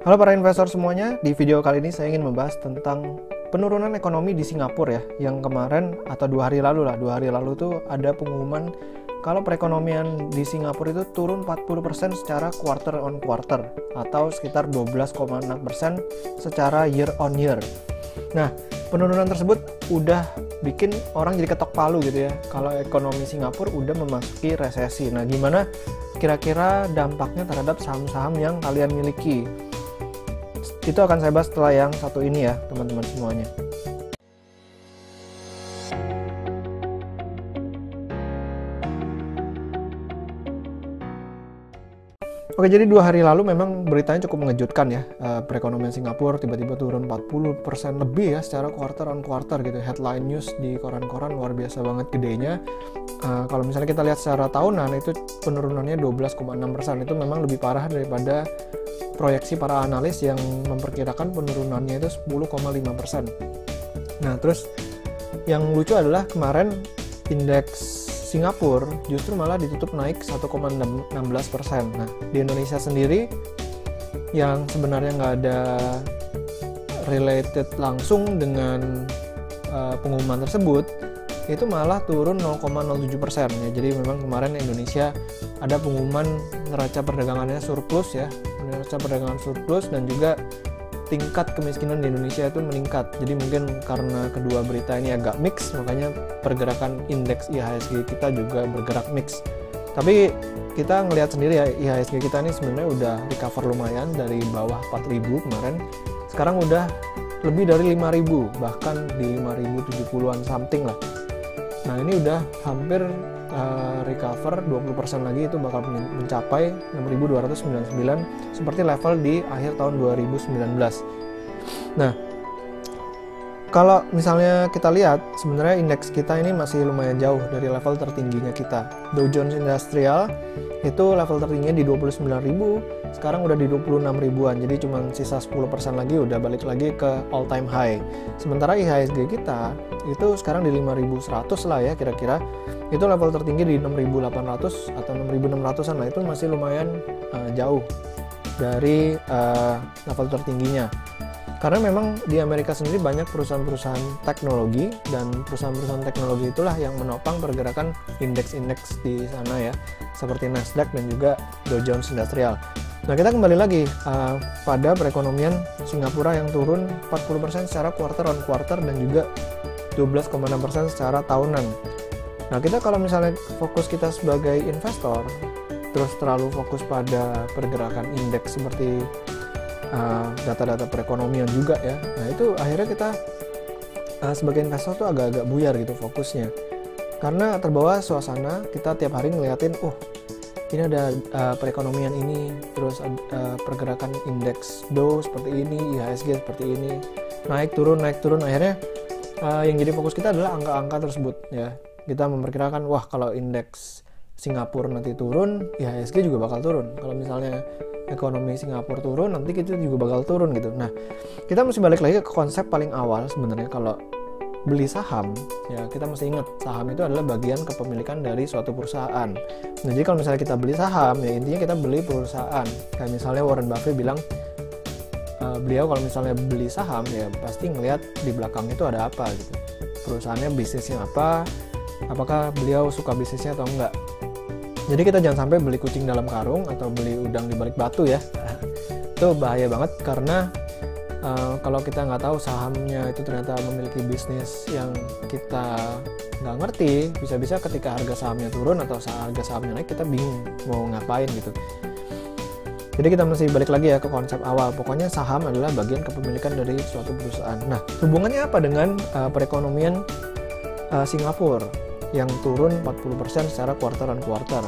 Halo para investor semuanya, di video kali ini saya ingin membahas tentang penurunan ekonomi di Singapura ya, yang kemarin atau 2 hari lalu tuh ada pengumuman kalau perekonomian di Singapura itu turun 40% secara quarter on quarter atau sekitar 12,6% secara year on year. Nah, penurunan tersebut udah bikin orang jadi ketok palu gitu ya, kalau ekonomi Singapura udah memasuki resesi. Nah, gimana kira-kira dampaknya terhadap saham-saham yang kalian miliki? Itu akan saya bahas setelah yang satu ini ya, teman-teman semuanya. Oke, jadi 2 hari lalu memang beritanya cukup mengejutkan ya. Perekonomian Singapura tiba-tiba turun 40% lebih ya secara quarter on quarter gitu. Headline news di koran-koran luar biasa banget gedenya. Kalau misalnya kita lihat secara tahunan itu penurunannya 12,6%. Itu memang lebih parah daripada proyeksi para analis yang memperkirakan penurunannya itu 10,5%. Nah, terus yang lucu adalah kemarin indeks Singapura justru malah ditutup naik 1,16%. Nah, di Indonesia sendiri yang sebenarnya nggak ada related langsung dengan pengumuman tersebut, itu malah turun 0,07% ya. Jadi memang kemarin Indonesia ada pengumuman neraca perdagangannya surplus ya, neraca perdagangan surplus, dan juga tingkat kemiskinan di Indonesia itu meningkat. Jadi mungkin karena kedua berita ini agak mix, makanya pergerakan indeks IHSG kita juga bergerak mix. Tapi kita ngelihat sendiri ya, IHSG kita ini sebenarnya udah recover lumayan dari bawah 4.000 kemarin. Sekarang udah lebih dari 5.000, bahkan di 5.070-an something lah. Nah, ini udah hampir recover 20% lagi, itu bakal mencapai 6.299 seperti level di akhir tahun 2019. Nah, kalau misalnya kita lihat sebenarnya indeks kita ini masih lumayan jauh dari level tertingginya kita. Dow Jones Industrial itu level tertingginya di 29.000, sekarang udah di 26.000-an, jadi cuma sisa 10% lagi udah balik lagi ke all time high. Sementara IHSG kita itu sekarang di 5.100 lah ya kira-kira. Itu level tertinggi di 6.800 atau 6.600-an lah, itu masih lumayan jauh dari level tertingginya. Karena memang di Amerika sendiri banyak perusahaan-perusahaan teknologi, dan perusahaan-perusahaan teknologi itulah yang menopang pergerakan indeks-indeks di sana ya, seperti Nasdaq dan juga Dow Jones Industrial. Nah, kita kembali lagi pada perekonomian Singapura yang turun 40% secara quarter on quarter dan juga 12,6% secara tahunan. Nah, kita kalau misalnya fokus kita sebagai investor, terus terlalu fokus pada pergerakan indeks seperti data-data perekonomian juga ya. Nah, itu akhirnya kita sebagai investor tuh agak-agak buyar gitu fokusnya. Karena terbawa suasana, kita tiap hari ngeliatin, ini ada perekonomian ini, terus pergerakan indeks Dow seperti ini, IHSG seperti ini, naik turun, akhirnya yang jadi fokus kita adalah angka-angka tersebut ya. Kita memperkirakan, kalau indeks Singapura nanti turun, IHSG juga bakal turun. Kalau misalnya ekonomi Singapura turun, nanti kita juga bakal turun gitu. Nah, kita mesti balik lagi ke konsep paling awal sebenarnya. Kalau beli saham, ya kita mesti ingat, saham itu adalah bagian kepemilikan dari suatu perusahaan. Nah, jadi kalau misalnya kita beli saham, ya intinya kita beli perusahaan. Kayak misalnya Warren Buffett bilang, beliau kalau misalnya beli saham, ya pasti ngelihat di belakang itu ada apa gitu. Perusahaannya bisnisnya apa, apakah beliau suka bisnisnya atau enggak. Jadi kita jangan sampai beli kucing dalam karung atau beli udang di balik batu ya. Itu bahaya banget, karena kalau kita nggak tahu sahamnya itu ternyata memiliki bisnis yang kita nggak ngerti, bisa-bisa ketika harga sahamnya turun atau harga sahamnya naik, kita bingung mau ngapain gitu. Jadi kita mesti balik lagi ya ke konsep awal. Pokoknya saham adalah bagian kepemilikan dari suatu perusahaan. Nah, hubungannya apa dengan perekonomian Singapura yang turun 40% secara quarter on quarter?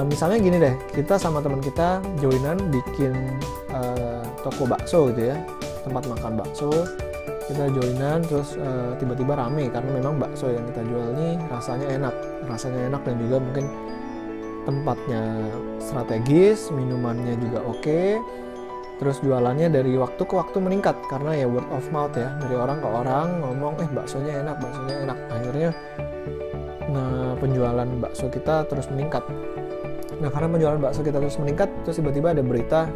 Misalnya gini deh, kita sama teman kita joinan bikin toko bakso gitu ya, tempat makan bakso. Kita joinan, terus tiba-tiba rame karena memang bakso yang kita jual ini rasanya enak dan juga mungkin tempatnya strategis, minumannya juga oke. Terus jualannya dari waktu ke waktu meningkat karena ya word of mouth ya, dari orang ke orang ngomong baksonya enak. Akhirnya penjualan bakso kita terus meningkat. Nah, karena penjualan bakso kita terus meningkat, terus tiba-tiba ada berita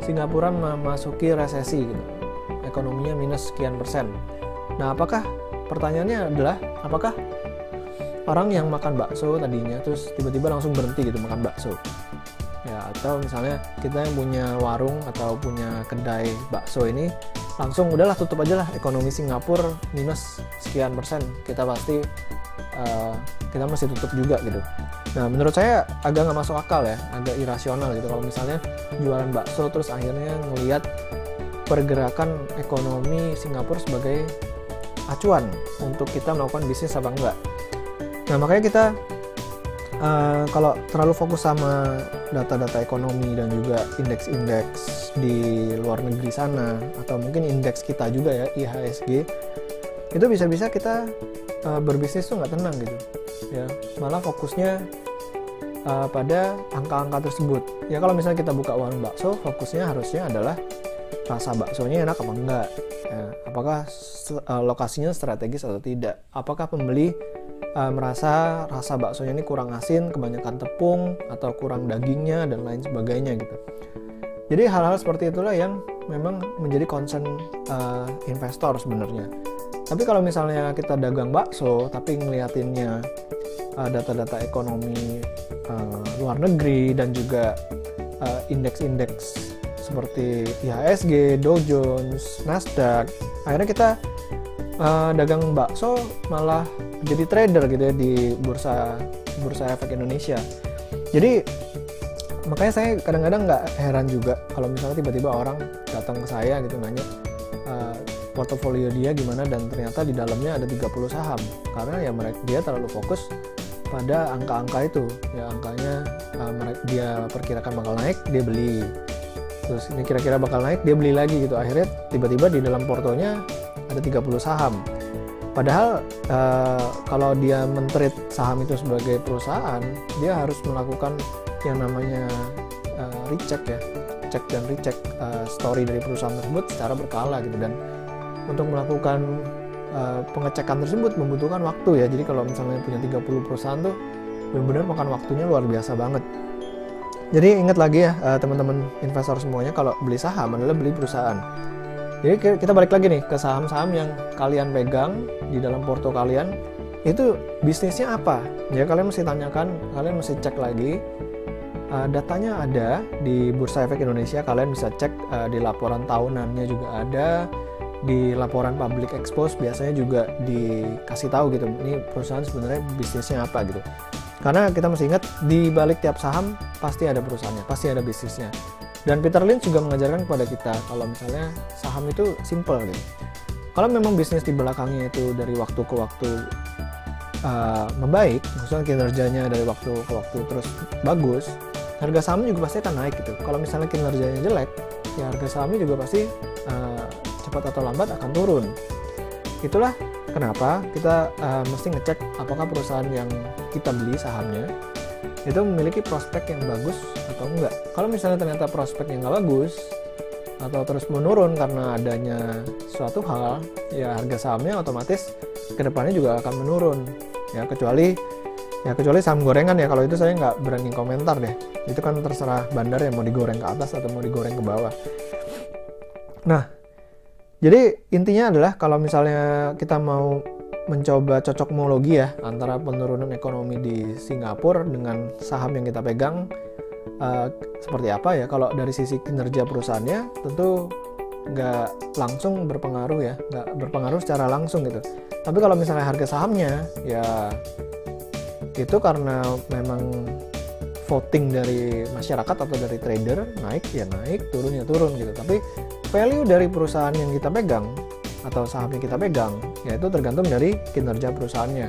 Singapura memasuki resesi gitu. Ekonominya minus sekian persen. Nah, pertanyaannya adalah apakah orang yang makan bakso tadinya terus tiba-tiba langsung berhenti gitu makan bakso? Ya, atau misalnya kita yang punya warung atau punya kedai bakso ini langsung udahlah tutup aja lah, ekonomi Singapura minus sekian persen, kita mesti tutup juga gitu. Nah, menurut saya agak nggak masuk akal ya, agak irasional gitu kalau misalnya jualan bakso terus akhirnya ngelihat pergerakan ekonomi Singapura sebagai acuan untuk kita melakukan bisnis apa enggak. Nah, makanya kita kalau terlalu fokus sama data-data ekonomi dan juga indeks-indeks di luar negeri sana, atau mungkin indeks kita juga ya, IHSG, itu bisa-bisa kita berbisnis tuh nggak tenang gitu ya, malah fokusnya pada angka-angka tersebut. Ya, kalau misalnya kita buka warung bakso, fokusnya harusnya adalah rasa baksonya enak apa enggak ya, apakah lokasinya strategis atau tidak, apakah pembeli merasa rasa baksonya ini kurang asin, kebanyakan tepung, atau kurang dagingnya, dan lain sebagainya gitu. Jadi hal-hal seperti itulah yang memang menjadi concern investor sebenarnya. Tapi kalau misalnya kita dagang bakso tapi ngeliatinnya data-data ekonomi luar negeri dan juga indeks-indeks seperti IHSG, Dow Jones, Nasdaq, akhirnya kita dagang bakso malah jadi trader gitu ya di bursa efek Indonesia. Jadi makanya saya kadang-kadang nggak heran juga kalau misalnya tiba-tiba orang datang ke saya gitu nanya portofolio dia gimana, dan ternyata di dalamnya ada 30 saham, karena ya dia terlalu fokus pada angka-angka itu ya, angkanya dia perkirakan bakal naik, dia beli, terus ini kira-kira bakal naik, dia beli lagi gitu, akhirnya tiba-tiba di dalam portonya ada 30 saham. Padahal kalau dia men-treat saham itu sebagai perusahaan, dia harus melakukan yang namanya recheck ya, cek dan recheck story dari perusahaan tersebut secara berkala gitu, dan untuk melakukan pengecekan tersebut membutuhkan waktu ya. Jadi kalau misalnya punya 30 perusahaan tuh benar-benar makan waktunya luar biasa banget. Jadi ingat lagi ya teman-teman investor semuanya, kalau beli saham adalah beli perusahaan. Jadi kita balik lagi nih ke saham-saham yang kalian pegang di dalam porto kalian, itu bisnisnya apa? Ya kalian mesti tanyakan, kalian mesti cek lagi. Datanya ada di Bursa Efek Indonesia, kalian bisa cek di laporan tahunannya juga ada, di laporan public expose biasanya juga dikasih tahu gitu, ini perusahaan sebenarnya bisnisnya apa gitu. Karena kita mesti ingat, di balik tiap saham pasti ada perusahaannya, pasti ada bisnisnya. Dan Peter Lynch juga mengajarkan kepada kita kalau misalnya saham itu simple gitu. Kalau memang bisnis di belakangnya itu dari waktu ke waktu membaik, maksudnya kinerjanya dari waktu ke waktu terus bagus, harga sahamnya juga pasti akan naik gitu. Kalau misalnya kinerjanya jelek, ya harga sahamnya juga pasti cepat atau lambat akan turun. Itulah kenapa kita mesti ngecek apakah perusahaan yang kita beli sahamnya itu memiliki prospek yang bagus atau enggak. Kalau misalnya ternyata prospeknya nggak bagus atau terus menurun karena adanya suatu hal, ya harga sahamnya otomatis kedepannya juga akan menurun. Ya kecuali saham gorengan ya, kalau itu saya nggak berani komentar deh. Itu kan terserah bandar ya, mau digoreng ke atas atau mau digoreng ke bawah. Nah, jadi intinya adalah kalau misalnya kita mau mencoba cocokmologi ya antara penurunan ekonomi di Singapura dengan saham yang kita pegang, seperti apa ya. Kalau dari sisi kinerja perusahaannya tentu nggak langsung berpengaruh ya, nggak berpengaruh secara langsung gitu. Tapi kalau misalnya harga sahamnya ya itu karena memang voting dari masyarakat atau dari trader, naik ya naik, turun ya turun gitu. Tapi value dari perusahaan yang kita pegang atau saham yang kita pegang, yaitu tergantung dari kinerja perusahaannya.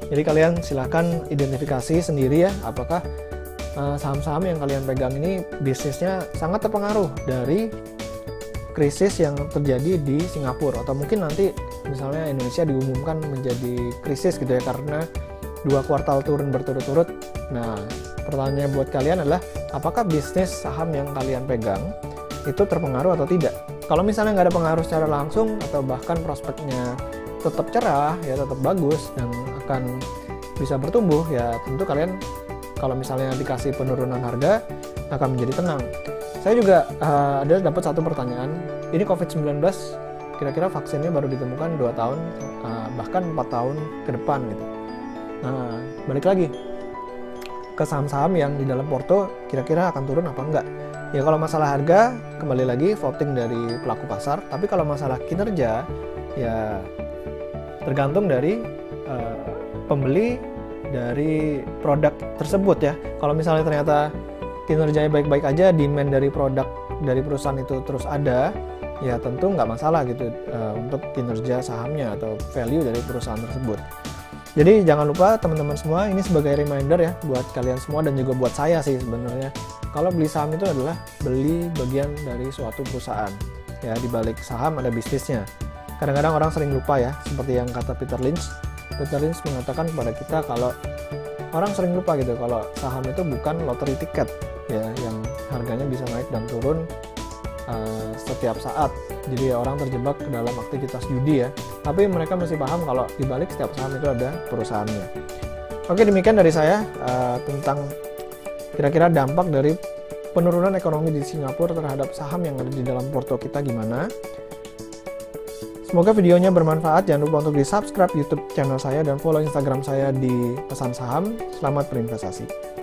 Jadi kalian silahkan identifikasi sendiri ya, apakah saham-saham yang kalian pegang ini bisnisnya sangat terpengaruh dari krisis yang terjadi di Singapura, atau mungkin nanti misalnya Indonesia diumumkan menjadi krisis gitu ya karena 2 kuartal turun berturut-turut. Nah, pertanyaannya buat kalian adalah apakah bisnis saham yang kalian pegang itu terpengaruh atau tidak? Kalau misalnya nggak ada pengaruh secara langsung atau bahkan prospeknya tetap cerah, ya tetap bagus dan akan bisa bertumbuh, ya tentu kalian kalau misalnya dikasih penurunan harga akan menjadi tenang. Saya juga ada dapat satu pertanyaan, ini COVID-19 kira-kira vaksinnya baru ditemukan 2 tahun, bahkan 4 tahun ke depan gitu. Nah, balik lagi ke saham-saham yang di dalam porto kira-kira akan turun apa enggak. Ya kalau masalah harga, kembali lagi voting dari pelaku pasar, tapi kalau masalah kinerja, ya tergantung dari pembeli dari produk tersebut ya. Kalau misalnya ternyata kinerjanya baik-baik aja, demand dari produk dari perusahaan itu terus ada, ya tentu nggak masalah gitu untuk kinerja sahamnya atau value dari perusahaan tersebut. Jadi jangan lupa teman-teman semua, ini sebagai reminder ya buat kalian semua dan juga buat saya sih sebenarnya. Kalau beli saham itu adalah beli bagian dari suatu perusahaan. Ya, di balik saham ada bisnisnya. Kadang-kadang orang sering lupa ya, seperti yang kata Peter Lynch. Peter Lynch mengatakan kepada kita kalau orang sering lupa gitu kalau saham itu bukan lottery tiket ya, yang harganya bisa naik dan turun setiap saat. Jadi orang terjebak ke dalam aktivitas judi ya. Tapi mereka mesti paham kalau di balik setiap saham itu ada perusahaannya. Oke, demikian dari saya tentang kira-kira dampak dari penurunan ekonomi di Singapura terhadap saham yang ada di dalam porto kita gimana. Semoga videonya bermanfaat. Jangan lupa untuk di subscribe YouTube channel saya dan follow Instagram saya di Pesan Saham. Selamat berinvestasi.